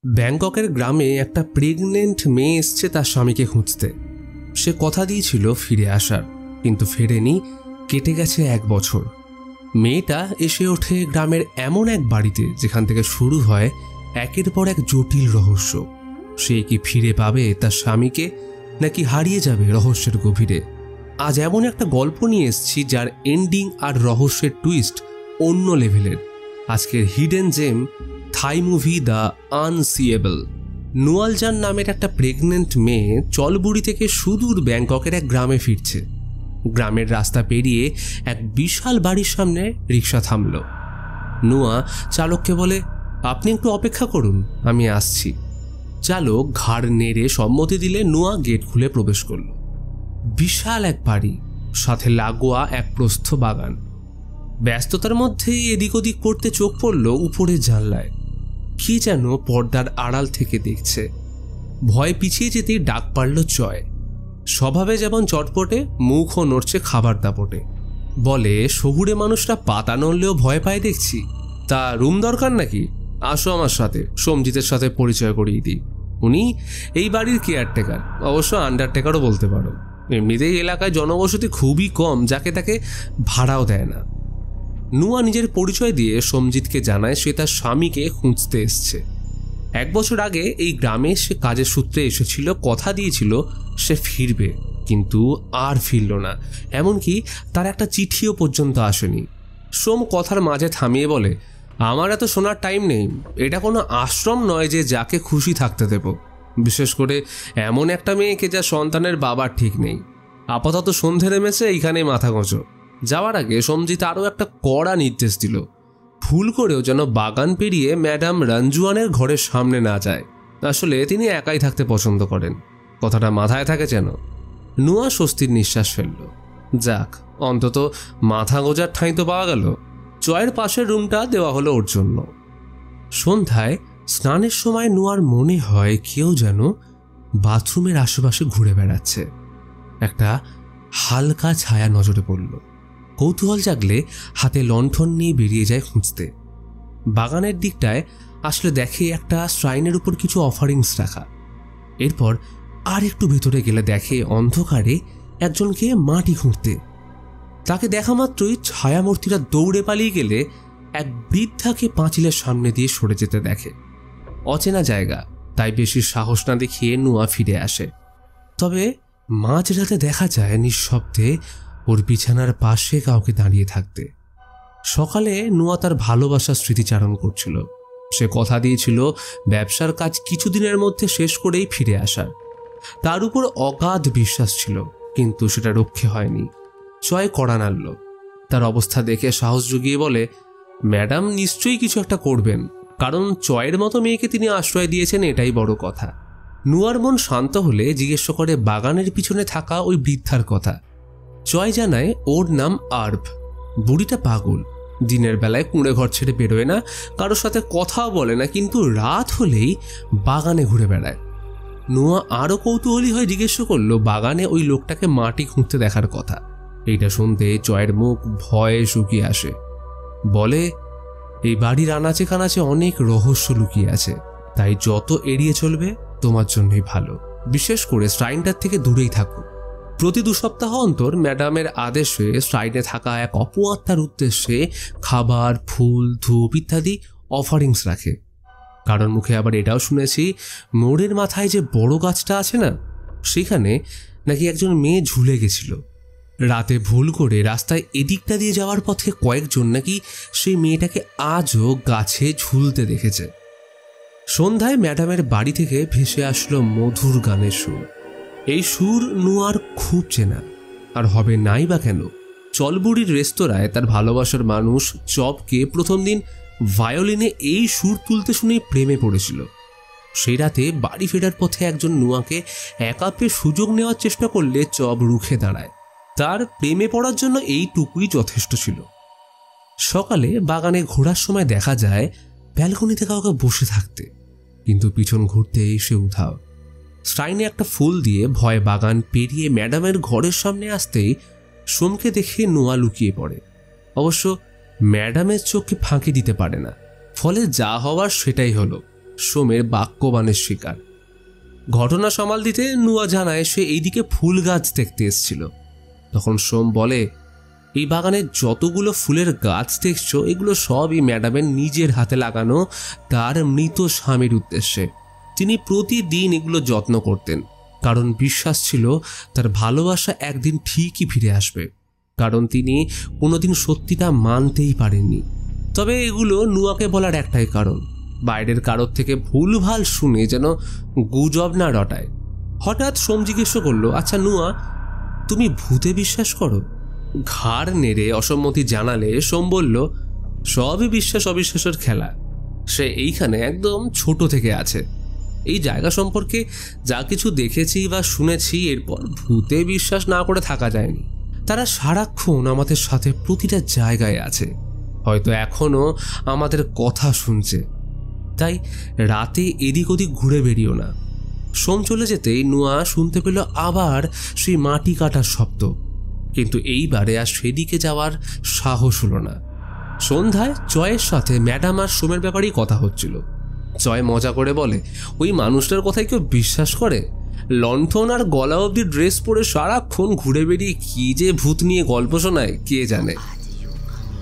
ব্যাংককের গ্রামে একটা প্রেগনেন্ট মেয়ে এসছে তার স্বামীকে খুঁজতে। সে কথা দিয়েছিল ফিরে আসার, কিন্তু ফেরেনি। কেটে গেছে 1 বছর। মেয়েটা এসে ওঠে গ্রামের এমন এক বাড়িতে যেখান থেকে শুরু হয় একের পর এক জটিল রহস্য। সে কি ফিরে পাবে তার স্বামীকে, নাকি হারিয়ে যাবে রহস্যের গভীরে? আজ এমন একটা গল্প নিয়ে এসেছি যার এন্ডিং আর রহস্যের টুইস্ট অন্য লেভেলের। আজকের hidden gem, Thai movie the unseeable. Nualjan নামের একটা প্রেগনেন্ট মেয়ে চলবুড়ি থেকে সুদূর ব্যাংককের এক গ্রামে ফিরছে। গ্রামের রাস্তা পেরিয়ে এক বিশাল বাড়ির সামনে রিক্সা থামল। নুয়া চালককে বলে, আপনি একটু অপেক্ষা করুন, আমি আসছি। চালক ঘাড় নেড়ে সম্মতি দিলে নুয়া গেট খুলে প্রবেশ করল। বিশাল এক বাড়ি, সাথে লাগোয়া এক প্রস্থ বাগান। ব্যস্ততার মধ্যেই এদিক ওদিক করতে চোখ পড়ল উপরের জানলায়। কি যেন পর্দার আড়াল থেকে দেখছে। ভয় পিছিয়ে যেতেই ডাক পারল চয়। স্বভাবে যেমন চটপটে, মুখও নড়ছে খাবার দাপটে। বলে, শহুরে মানুষরা পাতা নড়লেও ভয় পায় দেখছি। তা রুম দরকার নাকি? আসো আমার সাথে, সোমজিতের সাথে পরিচয় করিয়ে দিই। উনি এই বাড়ির কেয়ারটেকার, অবশ্য আন্ডারটেকারও বলতে পারো। এমনিতেই এলাকায় জনবসতি খুবই কম, যাকে তাকে ভাড়াও দেয় না। নুয়া নিজের পরিচয় দিয়ে সোমজিৎকে জানায় সে তার স্বামীকে খুঁজতে এসছে। 1 বছর আগে এই গ্রামে সে কাজের সূত্রে এসেছিল, কথা দিয়েছিল সে ফিরবে, কিন্তু আর ফিরল না। এমনকি তার একটা চিঠিও পর্যন্ত আসেনি। সোম কথার মাঝে থামিয়ে বলে, আমার এত শোনার টাইম নেই। এটা কোনো আশ্রম নয় যে যাকে খুশি থাকতে দেব, বিশেষ করে এমন একটা মেয়েকে যা সন্তানের বাবার ঠিক নেই। আপাতত সন্ধে নেমেছে, এইখানে মাথা গোঁজো। যাওয়ার আগে সোমজিৎ আরও একটা কড়া নির্দেশ দিল, ভুল করেও যেন বাগান পেরিয়ে ম্যাডাম রঞ্জুয়ানের ঘরের সামনে না যায়। আসলে তিনি একাই থাকতে পছন্দ করেন, কথাটা মাথায় থাকে যেন। নুয়া স্বস্তির নিঃশ্বাস ফেলল। যাক, অন্তত মাথা গোজার ঠাঁই তো পাওয়া গেল। চয়ের পাশের রুমটা দেওয়া হলো ওর জন্য। সন্ধ্যায় স্নানের সময় নুয়ার মনে হয় কেউ যেন বাথরুমের আশেপাশে ঘুরে বেড়াচ্ছে। একটা হালকা ছায়া নজরে পড়ল। কৌতূহল জাগলে হাতে লণ্ঠন নিয়ে বেরিয়ে যায় খুঁজতে। বাগানের দিকটায় আসলে দেখে একটা শ্রাইনের উপর কিছু অফারিংস রাখা। এরপর আর একটু ভেতরে গেলে দেখে অন্ধকারে একজনকে মাটি খুঁড়তে। তাকে দেখা মাত্রই ছায়ামূর্তিরা দৌড়ে পালিয়ে গেলে এক বৃদ্ধাকে পাঁচিলের সামনে দিয়ে সরে যেতে দেখে। অচেনা জায়গা, তাই বেশি সাহস না দেখিয়ে নুয়া ফিরে আসে। তবে মাঝরাতে দেখা যায় নিঃশব্দে ওর বিছানার পাশে কাউকে দাঁড়িয়ে থাকতে। সকালে নুয়া তার ভালোবাসার স্মৃতিচারণ করছিল। সে কথা দিয়েছিল ব্যবসার কাজ কিছুদিনের মধ্যে শেষ করেই ফিরে আসার। তার উপর অগাধ বিশ্বাস ছিল, কিন্তু সেটা রক্ষে হয়নি। চয় কড়া নাড়ল। তার অবস্থা দেখে সাহস জুগিয়ে বলে, ম্যাডাম নিশ্চয়ই কিছু একটা করবেন, কারণ চয়ের মতো মেয়েকে তিনি আশ্রয় দিয়েছেন, এটাই বড় কথা। নুয়ার মন শান্ত হলে জিজ্ঞেস করে বাগানের পিছনে থাকা ওই বৃদ্ধার কথা। চয় জানায় ওর নাম আর্ভ। বুড়িটা পাগল, দিনের বেলায় কুঁড়ে ঘর ছেড়ে বেরোয় না, কারোর সাথে কথাও বলে না, কিন্তু রাত হলেই বাগানে ঘুরে বেড়ায়। নুয়া আরও কৌতূহলী হয়ে জিজ্ঞেস করলো বাগানে ওই লোকটাকে মাটি খুঁড়তে দেখার কথা। এইটা শুনতে চয়ের মুখ ভয়ে শুকিয়ে আসে। বলে, এই বাড়ির আনাচে কানাচে অনেক রহস্য লুকিয়ে আছে, তাই যত এড়িয়ে চলবে তোমার জন্যই ভালো। বিশেষ করে শ্রাইনটার থেকে দূরেই থাকো। প্রতি 2 সপ্তাহ অন্তর ম্যাডামের আদেশে শ্রাইনে থাকা এক অপআত্মার উদ্দেশ্যে খাবার, ফুল, ধূপ ইত্যাদি অফারিংস রাখে। কারণ মুখে আবার এটাও শুনেছি, মোড়ের মাথায় যে বড় গাছটা আছে না, সেখানে নাকি একজন মেয়ে ঝুলে গেছিল। রাতে ভুল করে রাস্তায় এদিকটা দিয়ে যাওয়ার পথে কয়েকজন নাকি সেই মেয়েটাকে আজও গাছে ঝুলতে দেখেছে। সন্ধ্যায় ম্যাডামের বাড়ি থেকে ভেসে আসলো মধুর গানের সুর। এই সুর নুয়ার খুব চেনা, আর হবে নাই বা কেন। চলবুড়ির রেস্তোরাঁয় তার ভালোবাসার মানুষ চপকে প্রথম দিন ভায়োলিনে এই সুর তুলতে শুনেই প্রেমে পড়েছিল। সেই রাতে বাড়ি ফেরার পথে একজন নুয়াকে একা পেয়ে সুযোগ নেওয়ার চেষ্টা করলে চপ রুখে দাঁড়ায়। তার প্রেমে পড়ার জন্য এইটুকুই যথেষ্ট ছিল। সকালে বাগানে ঘোরার সময় দেখা যায় ব্যালকনিতে কাউকে বসে থাকতে, কিন্তু পিছন ঘুরতে সে উধাও। শ্রাইনে একটা ফুল দিয়ে ভয় বাগান পেরিয়ে ম্যাডামের ঘরের সামনে আসতেই সোমকে দেখে নুয়া লুকিয়ে পড়ে। অবশ্য ম্যাডামের চোখকে ফাঁকি দিতে পারে না, ফলে যা হওয়ার সেটাই হলো। সোমের বাক্যবাণের শিকার। ঘটনা সামাল দিতে নুয়া জানায় সে এইদিকে ফুল গাছ দেখতে এসেছিল। তখন সোম বলে, এই বাগানে যতগুলো ফুলের গাছ দেখছো এগুলো সবই ম্যাডামের নিজের হাতে লাগানো তার মৃত স্বামীর উদ্দেশ্যে। তিনি প্রতিদিন এগুলো যত্ন করতেন, কারণ বিশ্বাস ছিল তার ভালোবাসা একদিন ঠিকই ফিরে আসবে, কারণ তিনি কোনোদিন সত্যিটা মানতেই পারেননি। তবে এগুলো নুয়াকে বলার একটাই কারণ, বাইরের কারোর থেকে ভুলভাল শুনে যেন গুজব না রটায়। হঠাৎ সোম জিজ্ঞেস করলো, আচ্ছা নুয়া, তুমি ভূতে বিশ্বাস করো? ঘাড় নেড়ে অসম্মতি জানালে সোম বলল, সবই বিশ্বাস অবিশ্বাসের খেলা। সে এইখানে একদম ছোট থেকে আছে। এই জায়গা সম্পর্কে যা কিছু দেখেছি বা শুনেছি, এরপর ভূতে বিশ্বাস না করে থাকা যায়নি। তারা সারাক্ষণ আমাদের সাথে প্রতিটা জায়গায় আছে, হয়তো এখনো আমাদের কথা শুনছে। তাই রাতে এদিক ওদিক ঘুরে বেরিও না। সোম চলে যেতেই নুয়া শুনতে পেল আবার সেই মাটি কাটার শব্দ, কিন্তু এইবারে আর সেদিকে যাওয়ার সাহস হলো না। সন্ধ্যায় জয়ের সাথে ম্যাডাম আর সোমের ব্যাপারেই কথা হচ্ছিল। জয় মজা করে বলে, ওই মানুষটার কথাই কেউ বিশ্বাস করে? লণ্ঠন আর গলা অবধি ড্রেস পরে সারাক্ষণ ঘুরে বেরিয়ে কি যে ভূত নিয়ে গল্প শোনায় কে জানে।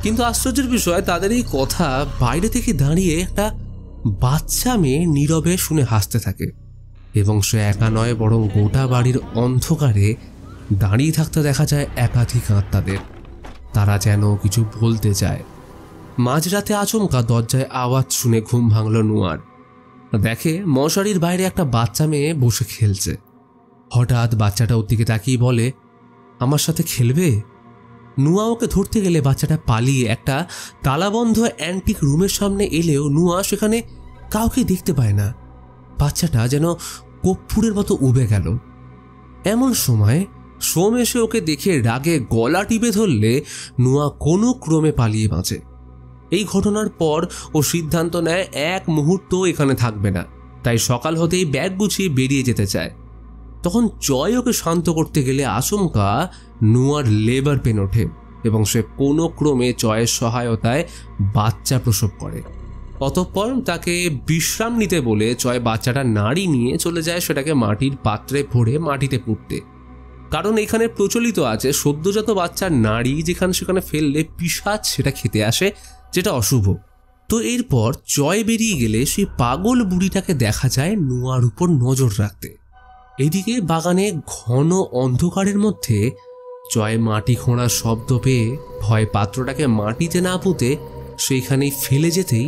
কিন্তু আশ্চর্যের বিষয়, তাদের এই কথা বাইরে থেকে দাঁড়িয়ে একটা বাচ্চা মেয়ে নীরবে শুনে হাসতে থাকে, এবং সে একা নয় বরং গোটা বাড়ির অন্ধকারে দাঁড়িয়ে থাকতে দেখা যায় একাধিক আত্মাদের। তারা যেন কিছু বলতে চায়। মাঝরাতে আচমকা দরজায় আওয়াজ শুনে ঘুম ভাঙল নুয়ার। দেখে মশারির বাইরে একটা বাচ্চা মেয়ে বসে খেলছে। হঠাৎ বাচ্চাটা ওর দিকে তাকিয়ে বলে, আমার সাথে খেলবে? নুয়া ওকে ধরতে গেলে বাচ্চাটা পালিয়ে একটা তালাবন্ধ অ্যান্টিক রুমের সামনে এলেও নুয়া সেখানে কাউকে দেখতে পায় না। বাচ্চাটা যেন কর্পূরের মতো উবে গেল। এমন সময় সোম এসে ওকে দেখে রাগে গলা টিপে ধরলে নুয়া কোনো ক্রমে পালিয়ে বাঁচে। এই ঘটনার পর ও সিদ্ধান্ত নেয় এক মুহূর্ত এখানে থাকবে না, তাই সকাল হতেই ব্যাগ গুছিয়ে বেরিয়ে যেতে চায়। তখন জয় ওকে শান্ত করতে গেলে আচমকা নুয়ার লেবার পেন ওঠে এবং সে কোনো ক্রমে জয়ের সহায়তায় বাচ্চা প্রসব করে। অতঃপর তাকে বিশ্রাম নিতে বলে জয় বাচ্চাটা নাড়ি নিয়ে চলে যায় সেটাকে মাটির পাত্রে ভরে মাটিতে পুঁততে। কারণ এখানে প্রচলিত আছে সদ্যজাত বাচ্চার নাড়ি যেখানে সেখানে ফেললে পিশাচ সেটা খেতে আসে, যেটা অশুভ। তো এরপর জয় বেরিয়ে গেলে সেই পাগল বুড়িটাকে দেখা যায় নুয়ার উপর নজর রাখতে। এদিকে বাগানে ঘন অন্ধকারের মধ্যে জয় মাটি খোঁড়ার শব্দ পেয়ে ভয় পাত্রটাকে মাটিতে না পুঁতে সেইখানেই ফেলে যেতেই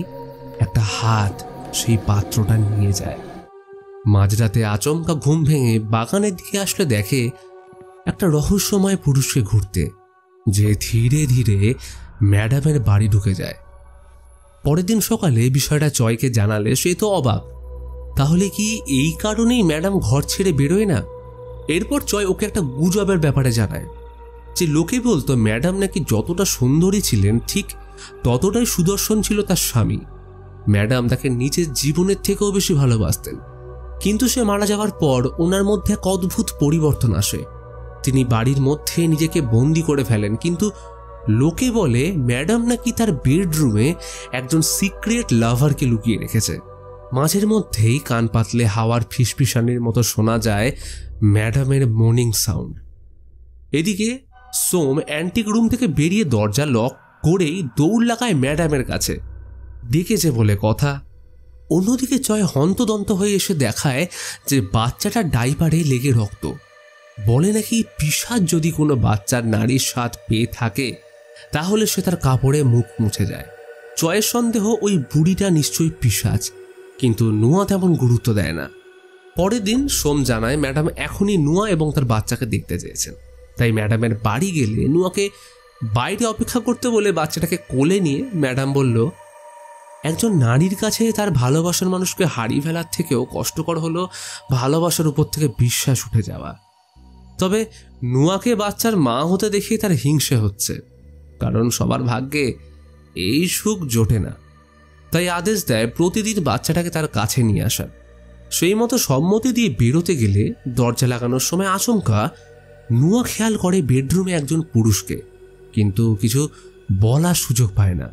একটা হাত সেই পাত্রটা নিয়ে যায়। মাঝরাতে আচমকা ঘুম ভেঙে বাগানের দিকে আসলে দেখে একটা রহস্যময় পুরুষকে ঘুরতে, যে ধীরে ধীরে ম্যাডামের বাড়ি ঢুকে যায়। পরের দিন সকালে বিষয়টা জয়কে জানালে সে তো অবাক। তাহলে কি এই কারণেই ম্যাডাম ঘর ছেড়ে বেরোয় না? এরপর জয় ওকে একটা গুজবের ব্যাপারে জানায়, যে লোকে বলতো ম্যাডাম নাকি যতটা সুন্দরী ছিলেন ঠিক ততটাই সুদর্শন ছিল তার স্বামী। ম্যাডাম তাকে নিজের জীবনের থেকেও বেশি ভালোবাসতেন, কিন্তু সে মারা যাওয়ার পর ওনার মধ্যে এক অদ্ভুত পরিবর্তন আসে। তিনি বাড়ির মধ্যে নিজেকে বন্দি করে ফেলেন, কিন্তু লোকে বলে ম্যাডাম নাকি তার বেডরুমে একজন সিক্রেট লাভারকে লুকিয়ে রেখেছে। মাঝের মধ্যেই কান পাতলে হাওয়ার ফিসফিসানির মতো শোনা যায় ম্যাডামের মর্নিং সাউন্ড। এদিকে সোম অ্যান্টিক রুম থেকে বেরিয়ে দরজা লক করেই দৌড় লাগায় ম্যাডামের কাছে, ডেকেছে বলে কথা। অন্যদিকে জয় হন্তদন্ত হয়ে এসে দেখায় যে বাচ্চাটা ডাইপারে লেগে রক্ত। বলে নাকি পিশাচ যদি কোনো বাচ্চার নারীর স্বাদ পেয়ে থাকে তাহলে সে তার কাপড়ে মুখ মুছে যায়। জয়ের সন্দেহ ওই বুড়িটা নিশ্চয়ই পিশাচ, কিন্তু নুয়া তেমন গুরুত্ব দেয় না। পরের দিন সোম জানায় ম্যাডাম এখনই নুয়া এবং তার বাচ্চাকে দেখতে চেয়েছেন, তাই ম্যাডামের বাড়ি গেলে নুয়াকে বাইরে অপেক্ষা করতে বলে বাচ্চাটাকে কোলে নিয়ে ম্যাডাম বলল, একজন নারীর কাছে তার ভালোবাসার মানুষকে হারিয়ে ফেলার থেকেও কষ্টকর হলো ভালোবাসার উপর থেকে বিশ্বাস উঠে যাওয়া। তবে নুয়াকে বাচ্চার মা হতে দেখে তার হিংসে হচ্ছে, কারণ সবার ভাগ্যে এই সুখ জোটে না। তাই আদেশ দেয় প্রতিদিন বাচ্চাটাকে তার কাছে নিয়ে আসার। সেই মতো সম্মতি দিয়ে বেরোতে গেলে দরজা লাগানোর সময় আচমকা নুয়া খেয়াল করে বেডরুমে একজন পুরুষকে, কিন্তু কিছু বলার সুযোগ পায় না।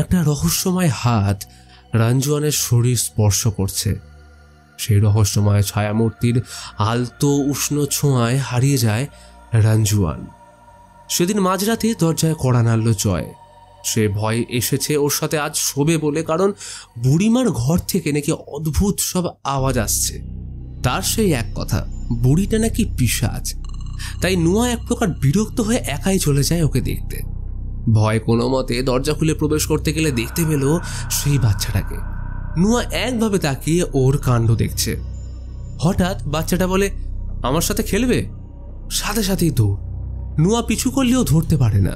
একটা রহস্যময় হাত রঞ্জুয়ানের শরীর স্পর্শ করছে। সেই রহস্যময় ছায়ামূর্তির আলতো উষ্ণ ছোঁয়ায় হারিয়ে যায় রঞ্জুয়ান। সেদিন মাঝরাতে দরজায় কড়া নাড়ল জয়। সে ভয় এসেছে ওর সাথে আজ শোবে বলে, কারণ বুড়িমার ঘর থেকে নাকি অদ্ভুত সব আওয়াজ আসছে। তার সেই এক কথা, বুড়িটা নাকি পিশাচ। তাই নুয়া এক প্রকার বিরক্ত হয়ে একাই চলে যায় ওকে দেখতে। ভয় কোনো মতে দরজা খুলে প্রবেশ করতে গেলে দেখতে পেল সেই বাচ্চাটাকে। নুয়া একভাবে তাকিয়ে ওর কাণ্ড দেখছে। হঠাৎ বাচ্চাটা বলে, আমার সাথে খেলবে? সাথে সাথেই দৌড়। নুয়া পিছু করলেও ধরতে পারে না।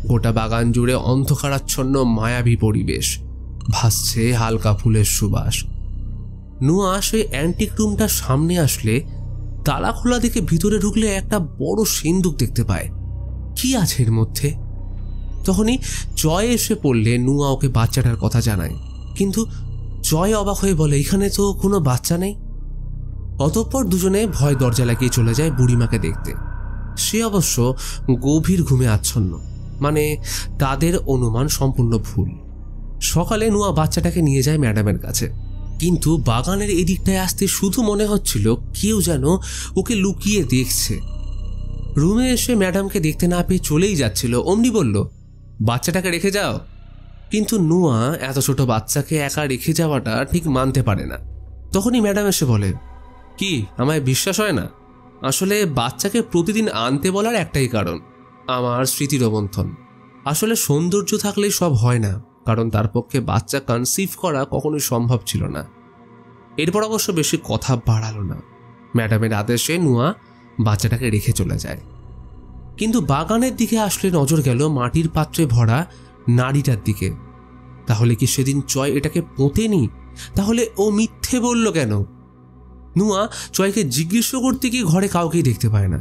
গোটা বাগান জুড়ে অন্ধকারাচ্ছন্ন মায়াবী পরিবেশ, ভাসছে হালকা ফুলের সুবাস। নুয়া সেই অ্যান্টিক রুমটার সামনে আসলে তালা খোলা দিকে ভিতরে ঢুকলে একটা বড় সিন্দুক দেখতে পায়। কি আছে এর মধ্যে? তখনই জয় এসে পড়লে নুয়া ওকে বাচ্চাটার কথা জানায়, কিন্তু জয় অবাক হয়ে বলে, এখানে তো কোনো বাচ্চা নেই। অতঃপর দুজনে ভয় দরজা লাগিয়ে চলে যায় বুড়িমাকে দেখতে। সে অবশ্য গভীর ঘুমে আচ্ছন্ন, মানে তাদের অনুমান সম্পূর্ণ ভুল। সকালে নুয়া বাচ্চাটাকে নিয়ে যায় ম্যাডামের কাছে, কিন্তু বাগানের এদিকটায় আসতে শুধু মনে হচ্ছিল কেউ যেন ওকে লুকিয়ে দেখছে। রুমে এসে ম্যাডামকে দেখতে না পেয়ে চলেই যাচ্ছিল, অমনি বলল, বাচ্চাটাকে রেখে যাও। কিন্তু নুয়া এত ছোট বাচ্চাকে একা রেখে যাওয়াটা ঠিক মানতে পারে না। তখনই ম্যাডাম এসে বলে, কি আমায় বিশ্বাস হয় না? আসলে বাচ্চাকে প্রতিদিন আনতে বলার একটাই কারণ, আমার স্মৃতি রোমন্থন। আসলে সৌন্দর্য থাকলেই সব হয় না, কারণ তার পক্ষে বাচ্চা কনসিভ করা কখনোই সম্ভব ছিল না। এরপর অবশ্য বেশি কথা বাড়ালো না। ম্যাডামের আদেশে নুয়া বাচ্চাটাকে রেখে চলে যায়। কিন্তু বাগানের দিকে আসলে নজর গেল মাটির পাত্রে ভরা নাড়িটার দিকে। তাহলে কি সেদিন জয় এটাকে পোঁতেনি? তাহলে ও মিথ্যে বলল কেন? নুয়া জয়কে জিজ্ঞেস করতে গিয়ে ঘরে কাউকেই দেখতে পায় না।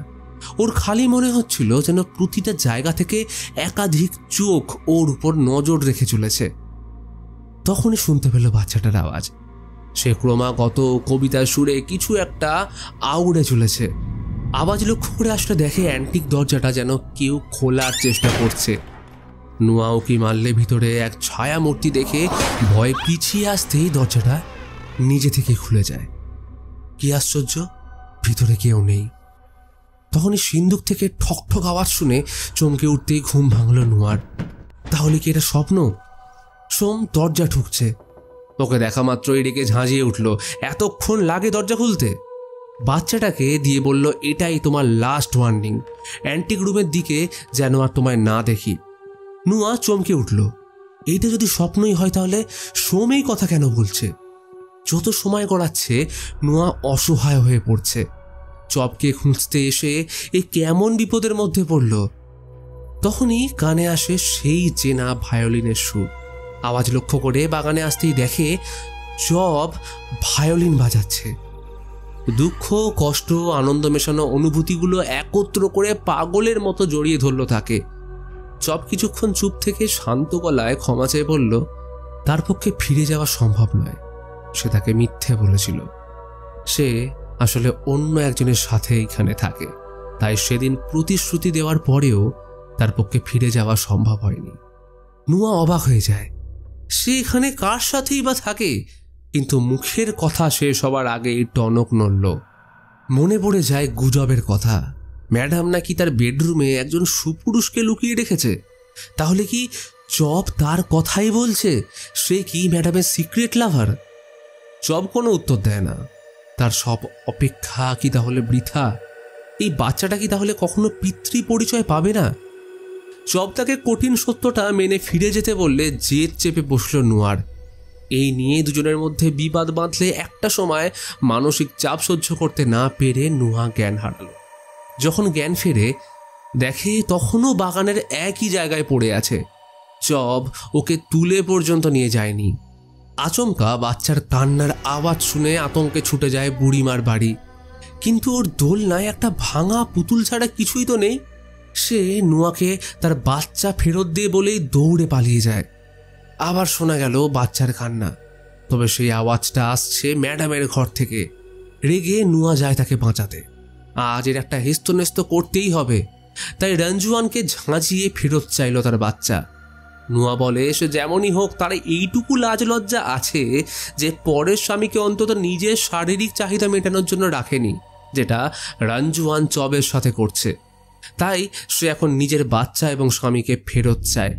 ওর খালি মনে হচ্ছিল যেন প্রতিটা জায়গা থেকে একাধিক চোখ ওর উপর নজর রেখে চলেছে। তখনই শুনতে পেল বাচ্চাটার আওয়াজ। সে ক্রমাগত কবিতার সুরে কিছু একটা আউড়ে চলেছে। আওয়াজ লক্ষ্য করে আসলে দেখে অ্যান্টিক দরজাটা যেন কেউ খোলার চেষ্টা করছে। নুয়া উকি মারলে ভিতরে এক ছায়া মূর্তি দেখে ভয় পিছিয়ে আসতেই দরজাটা নিজে থেকে খুলে যায়। কি আশ্চর্য, ভিতরে কেউ নেই। তখনই সিন্দুক থেকে ঠক ঠক আওয়াজ শুনে চমকে উঠতেই ঘুম ভাঙল নুয়ার। তাহলে কি এটা স্বপ্ন? সোম দরজা ঠুকছে। ওকে দেখা মাত্রই রেগে ঝাঁঝিয়ে উঠল, এতক্ষণ লাগে দরজা খুলতে? বাচ্চাটাকে দিয়ে বলল, এটাই তোমার লাস্ট ওয়ার্নিং, অ্যান্টিক রুমের দিকে যেন আর তোমায় না দেখি। নুয়া চমকে উঠল। এইটা যদি স্বপ্নই হয় তাহলে সোম এই কথা কেন বলছে? যত সময় গড়াচ্ছে নুয়া অসহায় হয়ে পড়ছে। চপকে খুঁজতে এসে এই কেমন বিপদের মধ্যে পড়ল। তখনই কানে আসে সেই চেনা ভায়োলিনের সুর। আওয়াজ লক্ষ্য করে বাগানে আসতেই দেখে চপ ভায়োলিন বাজাচ্ছে। দুঃখ, কষ্ট, আনন্দ মেশানো অনুভূতিগুলো একত্র করে পাগলের মতো জড়িয়ে ধরল তাকে। চপ কিছুক্ষণ চুপ থেকে শান্ত গলায় ক্ষমা চেয়ে বলল, তার পক্ষে ফিরে যাওয়া সম্ভব নয়। সে তাকে মিথ্যে বলেছিল। সে আসলে অন্য একজনের সাথে এখানে থাকে, তাই সেদিন প্রতিশ্রুতি দেওয়ার পরেও তার পক্ষে ফিরে যাওয়া সম্ভব হয়নি। নুয়া অবাক হয়ে যায়, সে এখানে কার সাথেই বা থাকে? কিন্তু মুখের কথা শেষ হবার আগেই টনক নড়ল। মনে পড়ে যায় গুজবের কথা। ম্যাডাম নাকি তার বেডরুমে একজন সুপুরুষকে লুকিয়ে রেখেছে। তাহলে কি চপ তার কথাই বলছে? সে কি ম্যাডামের সিক্রেট লাভার? চপ কোনো উত্তর দেয় না। তার সব অপেক্ষা কি তাহলে বৃথা? এই বাচ্চাটা কি তাহলে কখনো পিতৃ পরিচয় পাবে না? চপ তাকে কঠিন সত্যটা মেনে ফিরে যেতে বললে জেদ চেপে বসল নুয়ার। এই নিয়ে দুজনের মধ্যে বিবাদ বাঁধলে একটা সময় মানসিক চাপ সহ্য করতে না পেরে নুয়া জ্ঞান হারাল। যখন জ্ঞান ফেরে দেখে তখনও বাগানের একই জায়গায় পড়ে আছে। চপ ওকে তুলে পর্যন্ত নিয়ে যায়নি। আচমকা বাচ্চার কান্নার আওয়াজ শুনে আতঙ্কে ছুটে যায় বুড়িমার বাড়ি। কিন্তু ওর দোলনায় একটা ভাঙা পুতুল ছাড়া কিছুই তো নেই। সে নুয়াকে তার বাচ্চা ফেরত দিয়ে বলেই দৌড়ে পালিয়ে যায়। আবার শোনা গেল বাচ্চার কান্না, তবে সেই আওয়াজটা আসছে ম্যাডামের ঘর থেকে। রেগে নুয়া যায় তাকে বাঁচাতে। আজ এর একটা হেস্তনেস্ত করতেই হবে। তাই রঞ্জুয়ানকে ঝাঁঝিয়ে ফেরত চাইল তার বাচ্চা। নুয়া বলে সে যেমনই হোক তার এইটুকু লাজ লজ্জা আছে যে পরের স্বামীকে অন্তত নিজের শারীরিক চাহিদা মেটানোর জন্য রাখেনি, যেটা রঞ্জুয়ান চবের সাথে করছে। তাই সে এখন নিজের বাচ্চা এবং স্বামীকে ফেরত চায়।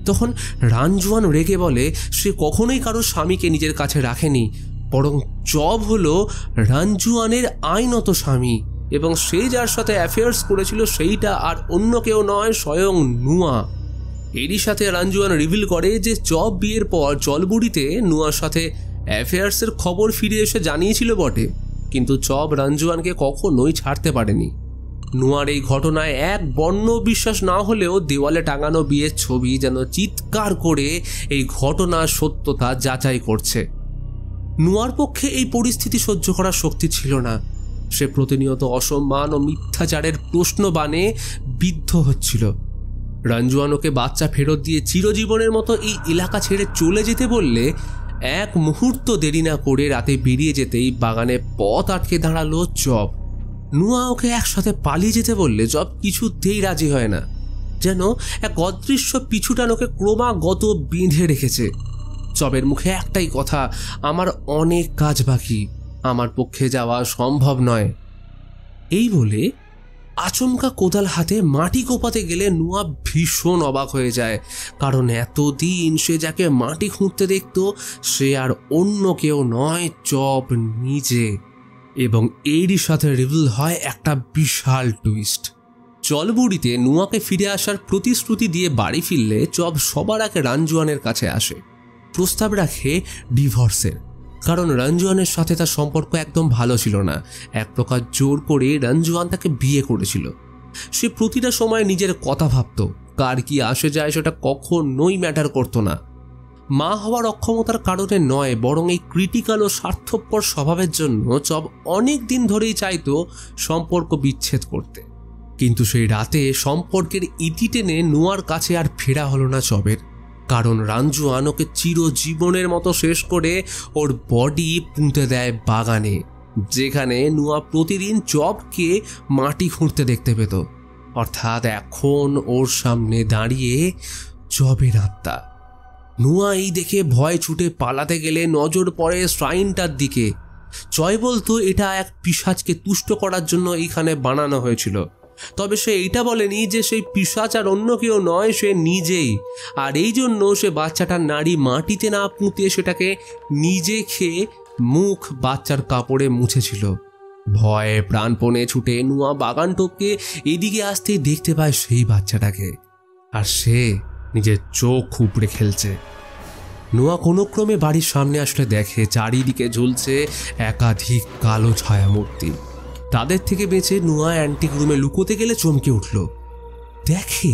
তখন রঞ্জুয়ান রেগে বলে সে কখনোই কারো স্বামীকে নিজের কাছে রাখেনি, বরং চব হলো রঞ্জুয়ানের আইনত স্বামী এবং সে যার সাথে অ্যাফেয়ার্স করেছিল সেইটা আর অন্য কেউ নয়, স্বয়ং নুয়া। এরই সাথে রঞ্জুয়ান রিভিল করে যে চব বিয়ের পর জলবুড়িতে নুয়ার সাথে অ্যাফেয়ার্সের খবর ফিরে এসে জানিয়েছিল বটে, কিন্তু চব রঞ্জুয়ানকে কখনোই ছাড়তে পারেনি। নুয়ার এই ঘটনায় এক বর্ণ বিশ্বাস না হলেও দেওয়ালে টাঙানো বিয়ের ছবি যেন চিৎকার করে এই ঘটনার সত্যতা যাচাই করছে। নুয়ার পক্ষে এই পরিস্থিতি সহ্য করার শক্তি ছিল না। সে প্রতিনিয়ত অসম্মান ও মিথ্যাচারের প্রশ্নবাণে বিদ্ধ হচ্ছিল। রঞ্জুয়ান ওকে বাচ্চা ফেরত দিয়ে চিরজীবনের মতো এই এলাকা ছেড়ে চলে যেতে বললে এক মুহূর্ত দেরি না করে রাতে বেরিয়ে যেতেই বাগানে পথ আটকে দাঁড়ালো চব। নুয়া ওকে একসাথে পালিয়ে যেতে বললে চব কিছুতেই রাজি হয় না, যেন এক অদৃশ্য পিছুটান ওকে ক্রমাগত বেঁধে রেখেছে। চবের মুখে একটাই কথা, আমার অনেক কাজ বাকি, আমার পক্ষে যাওয়া সম্ভব নয়। এই বলে আচমকা কোদাল হাতে মাটি কোপাতে গেলে নুয়া ভীষণ অবাক হয়ে যায়, কারণ এতদিন সে যাকে মাটি খুঁড়তে দেখত সে আর অন্য কেউ নয়, চব নিজে। এবং এরই সাথে রিভিল হয় একটা বিশাল টুইস্ট। জলবুড়িতে নুয়াকে ফিরে আসার প্রতিশ্রুতি দিয়ে বাড়ি ফিরলে চব সবার আগে রঞ্জুয়ানের কাছে আসে, প্রস্তাব রাখে ডিভোর্সের। কারণ রঞ্জুয়ানের সাথে তার সম্পর্ক একদম ভালো ছিল না, এক প্রকার জোর করে রঞ্জুয়ান তাকে বিয়ে করেছিল। সে প্রতিটা সময় নিজের কথা ভাবত, কার কি আসে যায় সেটা কখনোই ম্যাটার করতো না। মা হওয়ার অক্ষমতার কারণে নয়, বরং এই ক্রিটিক্যাল ও স্বার্থপর স্বভাবের জন্য চব অনেক দিন ধরেই চাইতো সম্পর্ক বিচ্ছেদ করতে। কিন্তু সেই রাতে সম্পর্কের ইতি টেনে নুয়ার কাছে আর ফেরা হলো না চবের, কারণ রঞ্জুয়ান ওকে চিরজীবনের মতো শেষ করে ওর বডি পুঁতে দেয় বাগানে, যেখানে নুয়া প্রতিদিন চবকে মাটি খুঁড়তে দেখতে পেত। অর্থাৎ এখন ওর সামনে দাঁড়িয়ে চবের আত্মা। নুয়া এই দেখে ভয় ছুটে পালাতে গেলে নজর পড়ে শ্রাইনটার দিকে। চয় বলতো এটা এক পিশাচকে তুষ্ট করার জন্য এইখানে বানানো হয়েছিল, তবে সে এইটা বলেনি যে সেই পিশাচ আর অন্য কেউ নয়, সে নিজেই। আর এই জন্য সে বাচ্চাটার নাড়ি মাটিতে না পুঁতে সেটাকে নিজে খেয়ে মুখ বাচ্চার কাপড়ে মুছেছিল। ভয়ে প্রাণপণে ছুটে নুয়া বাগান টপকে এদিকে আসতেই দেখতে পায় সেই বাচ্চাটাকে, আর সে নিজের চোখ উপড়ে খেলছে। নুয়া কোনো ক্রমে বাড়ির সামনে আসলে দেখে চারিদিকে ঝুলছে একাধিক কালো ছায়ামূর্তি। তাদের থেকে বেঁচে নুয়া অ্যান্টিক রুমে লুকোতে গেলে চমকে উঠল। দেখে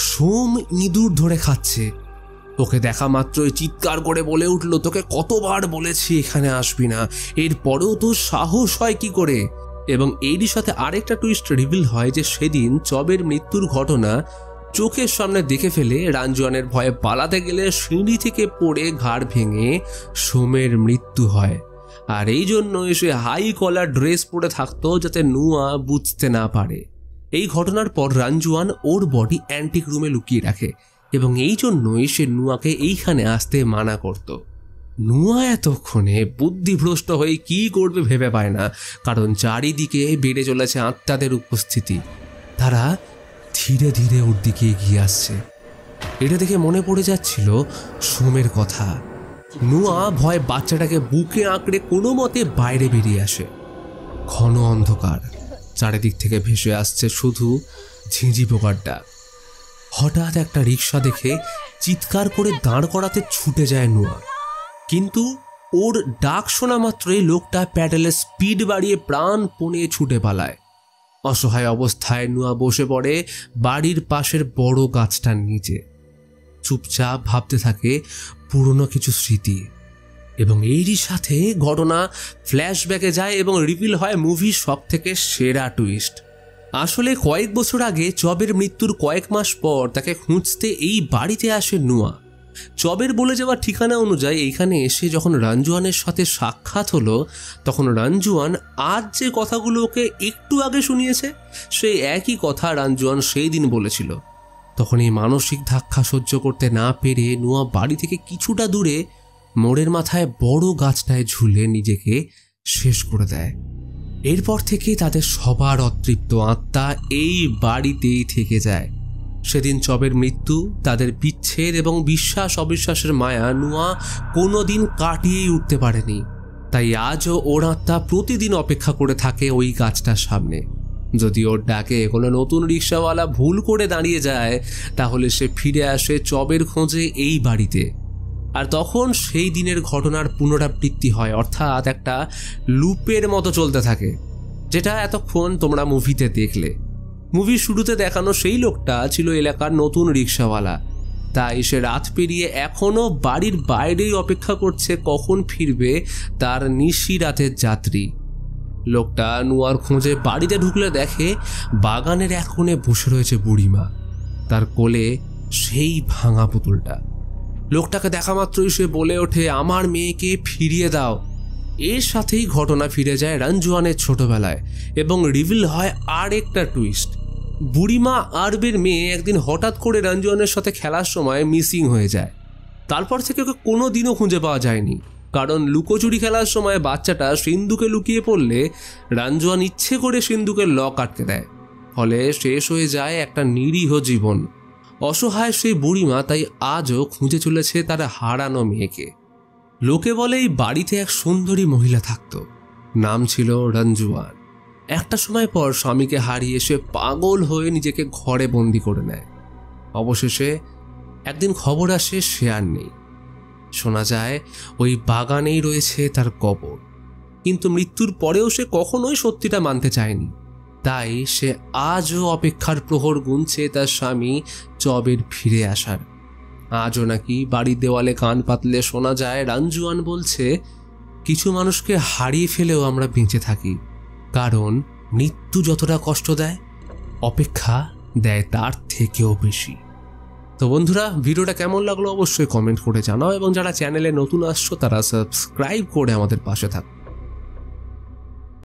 সোম ইঁদুর ধরে খাচ্ছে। ওকে দেখা মাত্রই চিৎকার করে বলে উঠল, তোকে কতবার বলেছি এখানে আসবি না, এরপরেও তোর সাহস হয় কি করে? এবং এরই সাথে আরেকটা টুইস্ট রিভিল হয় যে সেদিন চবের মৃত্যুর ঘটনা চোখের সামনে দেখে ফেলে রঞ্জুয়ানের ভয়ে পালাতে গেলে সিঁড়ি থেকে পড়ে ঘাড় ভেঙে সোমের মৃত্যু হয়। আর এই জন্য সে হাই কলার ড্রেস পরে থাকতো যাতে নুয়া বুঝতে না পারে। এই ঘটনার পর রঞ্জুয়ান ওর বডি অ্যান্টিক রুমে লুকিয়ে রাখে এবং এই জন্যই সে নুয়াকে এইখানে আসতে মানা করত। নুয়া এতক্ষণে বুদ্ধিভ্রষ্ট হয়ে কি করবে ভেবে পায় না, কারণ চারিদিকে বেড়ে চলেছে আত্মাদের উপস্থিতি। তারা ধীরে ধীরে ওর দিকে এগিয়ে আসছে। এটা দেখে মনে পড়ে যাচ্ছিল সোমের কথা। নুয়া ভয় বাচ্চাটাকে বুকে আঁকড়ে কোনো মতে বাইরে বেরিয়ে আসে। ঘন অন্ধকার, চারিদিক থেকে ভেসে আসছে শুধু ঝিঁঝি পোকার ডাক। হঠাৎ একটা রিক্সা দেখে চিৎকার করে দাঁড় করাতে ছুটে যায় নুয়া, কিন্তু ওর ডাক শোনা মাত্রই লোকটা প্যাডেলের স্পিড বাড়িয়ে প্রাণপণে ছুটে পালায়। অসহায় অবস্থায় নুয়া বসে পড়ে বাড়ির পাশের বড় গাছটার নিচে। চুপচাপ ভাবতে থাকে পুরনো কিছু স্মৃতি। এবং এরই সাথে ঘটনা ফ্ল্যাশব্যাকে যায় এবং রিভিল হয় মুভির সব থেকে সেরা টুইস্ট। আসলে কয়েক বছর আগে চবের মৃত্যুর কয়েক মাস পর তাকে খুঁজতে এই বাড়িতে আসে নুয়া। চবের বলে যাওয়া ঠিকানা অনুযায়ী এইখানে এসে যখন রঞ্জুয়ানের সাথে সাক্ষাৎ হলো, তখন রঞ্জুয়ান আজ যে কথাগুলো ওকে একটু আগে শুনিয়েছে সেই একই কথা রঞ্জুয়ান সেই দিন বলেছিল। তখন এই মানসিক ধাক্কা সহ্য করতে না পেরে নুয়া বাড়ি থেকে কিছুটা দূরে মোড়ের মাথায় বড় গাছটায় ঝুলে নিজেকে শেষ করে দেয়। এরপর থেকে তাদের সবার অতৃপ্ত আত্মা এই বাড়িতেই থেকে যায়। সেদিন চবের মৃত্যু, তাদের বিচ্ছেদ এবং বিশ্বাস অবিশ্বাসের মায়া নুয়া কোনোদিন কাটিয়েই উঠতে পারেনি। তাই আজও ওর আত্মা প্রতিদিন অপেক্ষা করে থাকে ওই গাছটার সামনে। যদি ওর ডাকে কোনো নতুন রিক্সাওয়ালা ভুল করে দাঁড়িয়ে যায়, তাহলে সে ফিরে আসে চবের খোঁজে এই বাড়িতে। আর তখন সেই দিনের ঘটনার পুনরাবৃত্তি হয়, অর্থাৎ একটা লুপের মতো চলতে থাকে, যেটা এতক্ষণ তোমরা মুভিতে দেখলে। মুভির শুরুতে দেখানো সেই লোকটা ছিল এলাকার নতুন রিক্সাওয়ালা, তাই সে রাত পেরিয়ে এখনও বাড়ির বাইরেই অপেক্ষা করছে কখন ফিরবে তার নিশি রাতের যাত্রী। লোকটা নুয়ার খোঁজে বাড়িতে ঢুকলে দেখে বাগানের এক কোণে বসে রয়েছে বুড়িমা, তার কোলে সেই ভাঙা পুতুলটা। লোকটাকে দেখা মাত্রই সে বলে ওঠে, আমার মেয়েকে ফিরিয়ে দাও। এর সাথেই ঘটনা ফিরে যায় রঞ্জুয়ানের ছোটবেলায় এবং রিভিল হয় আর একটা টুইস্ট। বুড়িমা আরবের মেয়ে একদিন হঠাৎ করে রঞ্জুয়ানের সাথে খেলার সময় মিসিং হয়ে যায়। তারপর থেকে ওকে কোনো দিনও খুঁজে পাওয়া যায়নি, কারণ লুকোচুরি খেলার সময় বাচ্চাটা সিন্ধুকে লুকিয়ে পড়লে রঞ্জুয়ান ইচ্ছে করে সিন্ধুকে লক আটকে দেয়, ফলে শেষ হয়ে যায় একটা নিরীহ জীবন। অসহায় সেই বুড়িমা তাই আজও খুঁজে চলেছে তার হারানো মেয়েকে। লোকে বলে এই বাড়িতে এক সুন্দরী মহিলা থাকত, নাম ছিল রঞ্জুয়ান। একটা সময় পর স্বামীকে হারিয়ে সে পাগল হয়ে নিজেকে ঘরে বন্দি করে নেয়। অবশেষে একদিন খবর আসে সে আর নেই। শোনা যায় ওই বাগানেই রয়েছে তার কবর, কিন্তু মৃত্যুর পরেও সে কখনোই সত্যিটা মানতে চায়নি। তাই সে আজও অপেক্ষার প্রহর গুনছে তার স্বামী চবের ফিরে আসার। আজও নাকি বাড়ির দেওয়ালে কান পাতলে শোনা যায় রঞ্জুয়ান বলছে, কিছু মানুষকে হারিয়ে ফেলেও আমরা বেঁচে থাকি, কারণ মৃত্যু যতটা কষ্ট দেয়, অপেক্ষা দেয় তার থেকেও বেশি। তো বন্ধুরা, ভিডিওটা কেমন লাগলো অবশ্যই কমেন্ট করে জানাও, এবং যারা চ্যানেলে নতুন আসছো তারা সাবস্ক্রাইব করে আমাদের পাশে থাকো।